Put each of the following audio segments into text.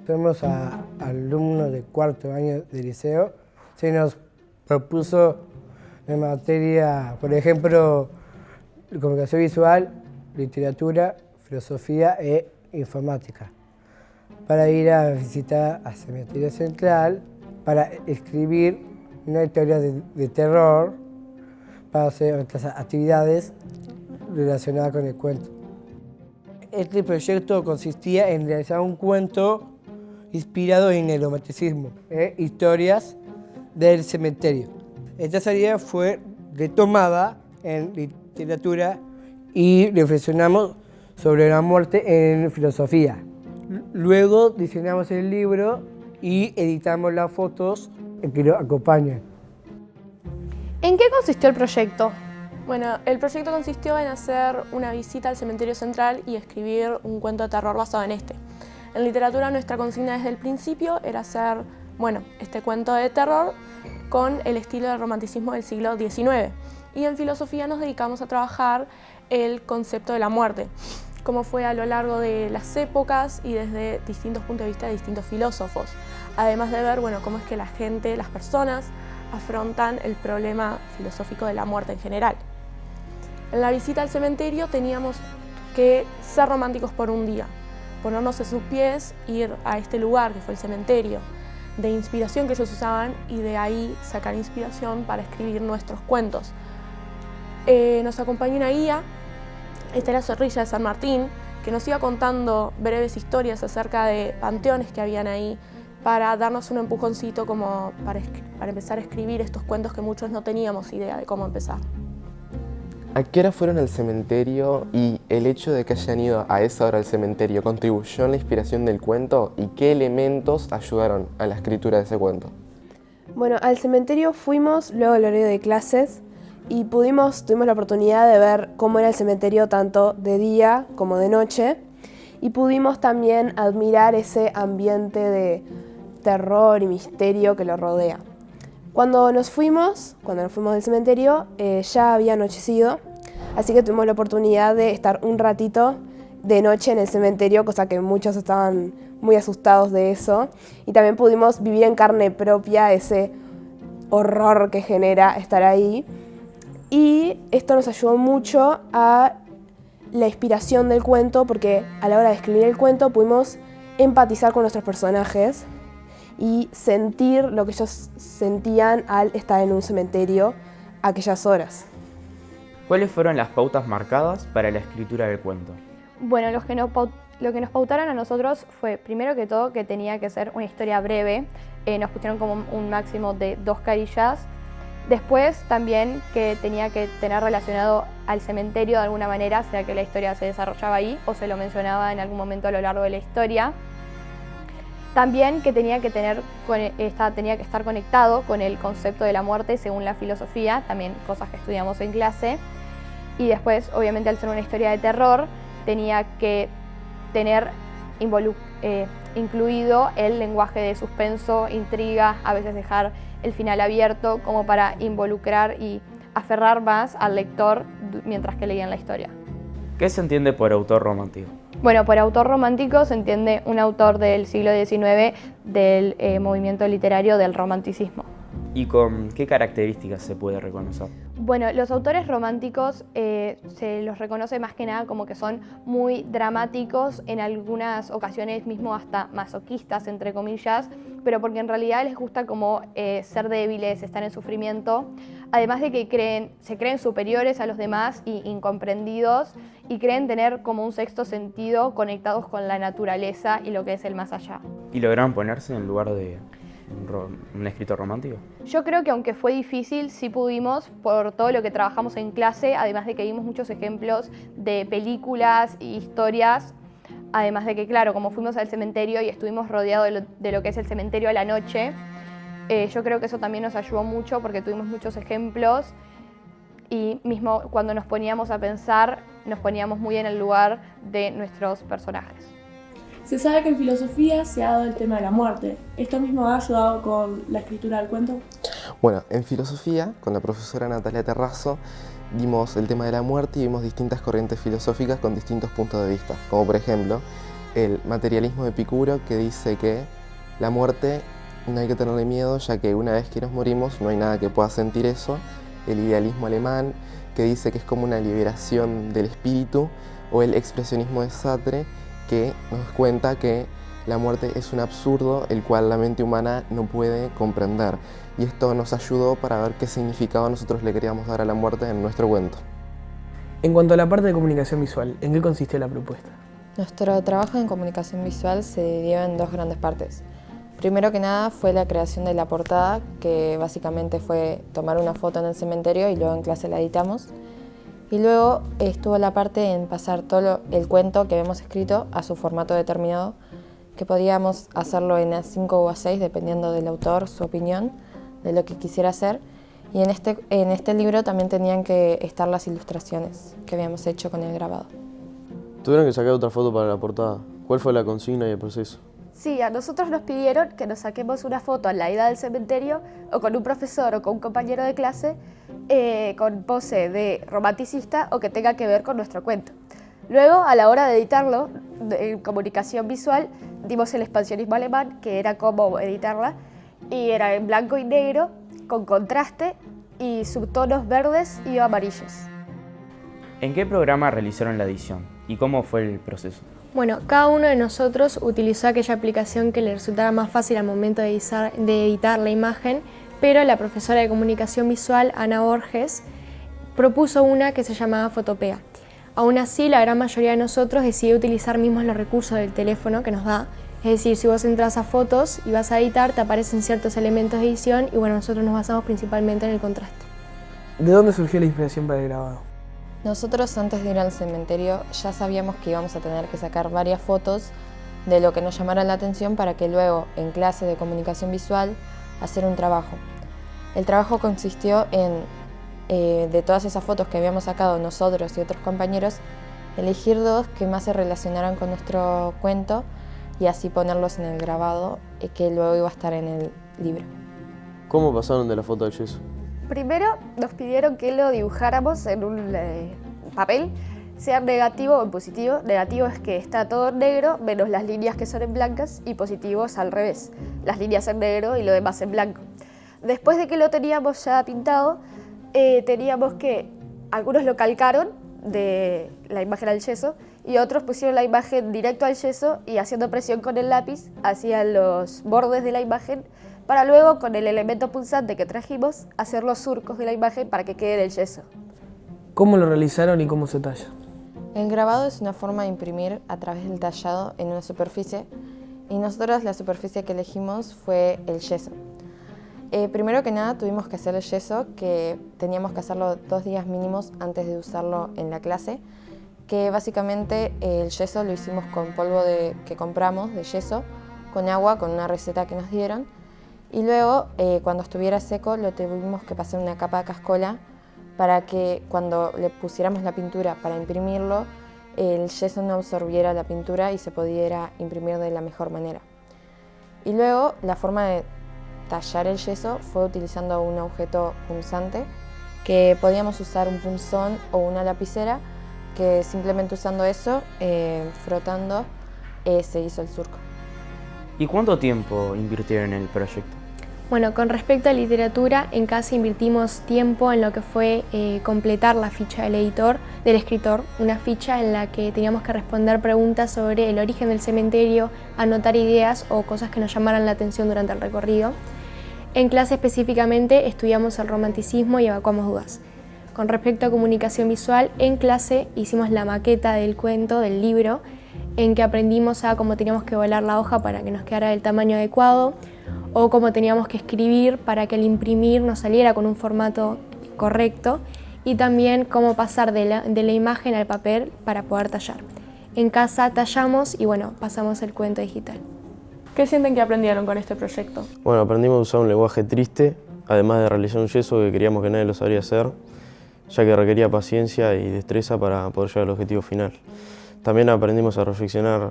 Somos alumnos de cuarto año de liceo. Se nos propuso en materia, por ejemplo, comunicación visual, literatura, filosofía e informática, para ir a visitar al Cementerio Central, para escribir una historia de terror, para hacer otras actividades relacionadas con el cuento. Este proyecto consistía en realizar un cuento inspirado en el romanticismo, historias del cementerio. Esta salida fue retomada en literatura y reflexionamos sobre la muerte en filosofía. Luego diseñamos el libro y editamos las fotos que lo acompañan. ¿En qué consistió el proyecto? Bueno, el proyecto consistió en hacer una visita al Cementerio Central y escribir un cuento de terror basado en este. En literatura nuestra consigna desde el principio era hacer, este cuento de terror con el estilo del romanticismo del siglo XIX. Y en filosofía nos dedicamos a trabajar el concepto de la muerte, cómo fue a lo largo de las épocas y desde distintos puntos de vista de distintos filósofos. Además de ver, cómo es que la gente, las personas, afrontan el problema filosófico de la muerte en general. En la visita al cementerio teníamos que ser románticos por un día, ponernos en sus pies, ir a este lugar que fue el cementerio, de inspiración que ellos usaban y de ahí sacar inspiración para escribir nuestros cuentos. Nos acompañó una guía, Estela Zorrilla de San Martín, que nos iba contando breves historias acerca de panteones que habían ahí para darnos un empujoncito como para empezar a escribir estos cuentos que muchos no teníamos idea de cómo empezar. ¿A qué hora fueron al cementerio y el hecho de que hayan ido a esa hora al cementerio contribuyó en la inspiración del cuento y qué elementos ayudaron a la escritura de ese cuento? Bueno, al cementerio fuimos luego del horario de clases y tuvimos la oportunidad de ver cómo era el cementerio tanto de día como de noche y pudimos también admirar ese ambiente de terror y misterio que lo rodea. Cuando nos fuimos del cementerio ya había anochecido, así que tuvimos la oportunidad de estar un ratito de noche en el cementerio, cosa que muchos estaban muy asustados de eso, y también pudimos vivir en carne propia ese horror que genera estar ahí, y esto nos ayudó mucho a la inspiración del cuento, porque a la hora de escribir el cuento pudimos empatizar con nuestros personajes y sentir lo que ellos sentían al estar en un cementerio a aquellas horas. ¿Cuáles fueron las pautas marcadas para la escritura del cuento? Bueno, lo que nos pautaron a nosotros fue, primero que todo, que tenía que ser una historia breve. Nos pusieron como un máximo de 2 carillas. Después también que tenía que tener relacionado al cementerio de alguna manera, sea que la historia se desarrollaba ahí o se lo mencionaba en algún momento a lo largo de la historia. También que tenía que estar conectado con el concepto de la muerte según la filosofía, también cosas que estudiamos en clase. Y después, obviamente, al ser una historia de terror, tenía que tener incluido el lenguaje de suspenso, intriga, a veces dejar el final abierto como para involucrar y aferrar más al lector mientras que leían la historia. ¿Qué se entiende por autor romántico? Bueno, por autor romántico se entiende un autor del siglo XIX del movimiento literario del romanticismo. ¿Y con qué características se puede reconocer? Bueno, los autores románticos se los reconoce más que nada como que son muy dramáticos, en algunas ocasiones mismo hasta masoquistas, entre comillas, pero porque en realidad les gusta como ser débiles, estar en sufrimiento, además de que se creen superiores a los demás y incomprendidos, y creen tener como un sexto sentido conectados con la naturaleza y lo que es el más allá. ¿Y lograron ponerse en lugar de un escritor romántico? Yo creo que aunque fue difícil, sí pudimos por todo lo que trabajamos en clase, además de que vimos muchos ejemplos de películas e historias, además de que, claro, como fuimos al cementerio y estuvimos rodeados de lo que es el cementerio a la noche, yo creo que eso también nos ayudó mucho porque tuvimos muchos ejemplos y mismo cuando nos poníamos a pensar, nos poníamos muy en el lugar de nuestros personajes. Se sabe que en filosofía se ha dado el tema de la muerte. ¿Esto mismo ha ayudado con la escritura del cuento? Bueno, en filosofía, con la profesora Natalia Terrazo, dimos el tema de la muerte y vimos distintas corrientes filosóficas con distintos puntos de vista, como por ejemplo el materialismo de Epicuro, que dice que la muerte no hay que tenerle miedo, ya que una vez que nos morimos no hay nada que pueda sentir eso. El idealismo alemán, que dice que es como una liberación del espíritu, o el expresionismo de Sartre, que nos cuenta que la muerte es un absurdo el cual la mente humana no puede comprender. Y esto nos ayudó para ver qué significado nosotros le queríamos dar a la muerte en nuestro cuento. En cuanto a la parte de comunicación visual, ¿en qué consistió la propuesta? Nuestro trabajo en comunicación visual se dividió en dos grandes partes. Primero que nada fue la creación de la portada, que básicamente fue tomar una foto en el cementerio y luego en clase la editamos. Y luego estuvo la parte en pasar todo el cuento que habíamos escrito a su formato determinado, que podíamos hacerlo en A5 o A6 dependiendo del autor, su opinión, de lo que quisiera hacer. Y en este libro también tenían que estar las ilustraciones que habíamos hecho con el grabado. Tuvieron que sacar otra foto para la portada. ¿Cuál fue la consigna y el proceso? Sí, a nosotros nos pidieron que nos saquemos una foto en la ida del cementerio o con un profesor o con un compañero de clase con pose de romanticista o que tenga que ver con nuestro cuento. Luego, a la hora de editarlo, en comunicación visual, dimos el expansionismo alemán, que era cómo editarla, y era en blanco y negro, con contraste y subtonos verdes y amarillos. ¿En qué programa realizaron la edición y cómo fue el proceso? Bueno, cada uno de nosotros utilizó aquella aplicación que le resultara más fácil al momento de editar la imagen, pero la profesora de comunicación visual, Ana Borges, propuso una que se llamaba Fotopea. Aún así, la gran mayoría de nosotros decidió utilizar mismos los recursos del teléfono que nos da. Es decir, si vos entras a fotos y vas a editar, te aparecen ciertos elementos de edición y bueno, nosotros nos basamos principalmente en el contraste. ¿De dónde surgió la inspiración para el grabado? Nosotros antes de ir al cementerio ya sabíamos que íbamos a tener que sacar varias fotos de lo que nos llamara la atención para que luego, en clase de comunicación visual, hacer un trabajo. El trabajo consistió en, de todas esas fotos que habíamos sacado nosotros y otros compañeros, elegir dos que más se relacionaran con nuestro cuento y así ponerlos en el grabado que luego iba a estar en el libro. ¿Cómo pasaron de la foto al yeso? Primero nos pidieron que lo dibujáramos en un papel, sea negativo o en positivo. Negativo es que está todo en negro, menos las líneas que son en blancas, y positivo es al revés, las líneas en negro y lo demás en blanco. Después de que lo teníamos ya pintado, teníamos que, algunos lo calcaron de la imagen al yeso y otros pusieron la imagen directo al yeso y haciendo presión con el lápiz hacían los bordes de la imagen para luego con el elemento punzante que trajimos hacer los surcos de la imagen para que quede en el yeso. ¿Cómo lo realizaron y cómo se talla? El grabado es una forma de imprimir a través del tallado en una superficie y nosotros la superficie que elegimos fue el yeso. Primero que nada tuvimos que hacer el yeso, que teníamos que hacerlo 2 días mínimos antes de usarlo en la clase, que básicamente el yeso lo hicimos con polvo que compramos de yeso, con agua, con una receta que nos dieron, y luego cuando estuviera seco lo tuvimos que pasar una capa de cascola para que cuando le pusiéramos la pintura para imprimirlo, el yeso no absorbiera la pintura y se pudiera imprimir de la mejor manera. Y luego la forma de tallar el yeso fue utilizando un objeto punzante, que podíamos usar un punzón o una lapicera, que simplemente usando eso, frotando, se hizo el surco. ¿Y cuánto tiempo invirtieron en el proyecto? Bueno, con respecto a literatura, en casa invertimos tiempo en lo que fue completar la ficha del escritor, una ficha en la que teníamos que responder preguntas sobre el origen del cementerio, anotar ideas o cosas que nos llamaran la atención durante el recorrido. En clase específicamente estudiamos el romanticismo y evacuamos dudas. Con respecto a comunicación visual, en clase hicimos la maqueta del cuento, del libro, en que aprendimos a cómo teníamos que volar la hoja para que nos quedara del tamaño adecuado, o cómo teníamos que escribir para que al imprimir nos saliera con un formato correcto, y también cómo pasar de la imagen al papel para poder tallar. En casa tallamos y bueno, pasamos el cuento digital. ¿Qué sienten que aprendieron con este proyecto? Bueno, aprendimos a usar un lenguaje triste, además de realizar un yeso que creíamos que nadie lo sabría hacer, ya que requería paciencia y destreza para poder llegar al objetivo final. También aprendimos a reflexionar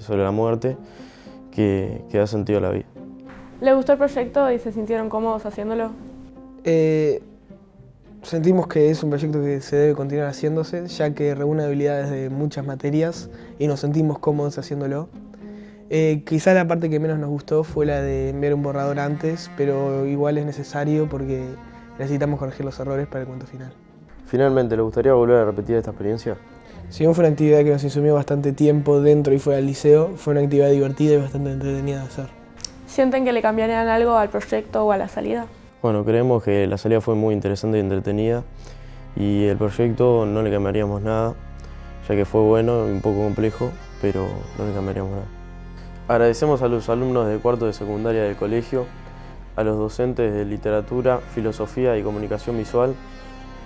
sobre la muerte, que da sentido a la vida. ¿Les gustó el proyecto y se sintieron cómodos haciéndolo? Sentimos que es un proyecto que se debe continuar haciéndose, ya que reúne habilidades de muchas materias y nos sentimos cómodos haciéndolo. Quizá la parte que menos nos gustó fue la de enviar un borrador antes, pero igual es necesario porque necesitamos corregir los errores para el cuento final. Finalmente, ¿le gustaría volver a repetir esta experiencia? Si bien fue una actividad que nos consumió bastante tiempo dentro y fuera del liceo, fue una actividad divertida y bastante entretenida de hacer. ¿Sienten que le cambiarían algo al proyecto o a la salida? Bueno, creemos que la salida fue muy interesante y entretenida y el proyecto no le cambiaríamos nada, ya que fue bueno y un poco complejo, pero no le cambiaríamos nada. Agradecemos a los alumnos de cuarto de secundaria del colegio, a los docentes de literatura, filosofía y comunicación visual,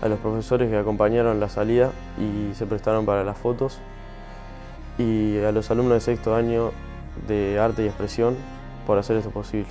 a los profesores que acompañaron la salida y se prestaron para las fotos, y a los alumnos de sexto año de arte y expresión por hacer esto posible.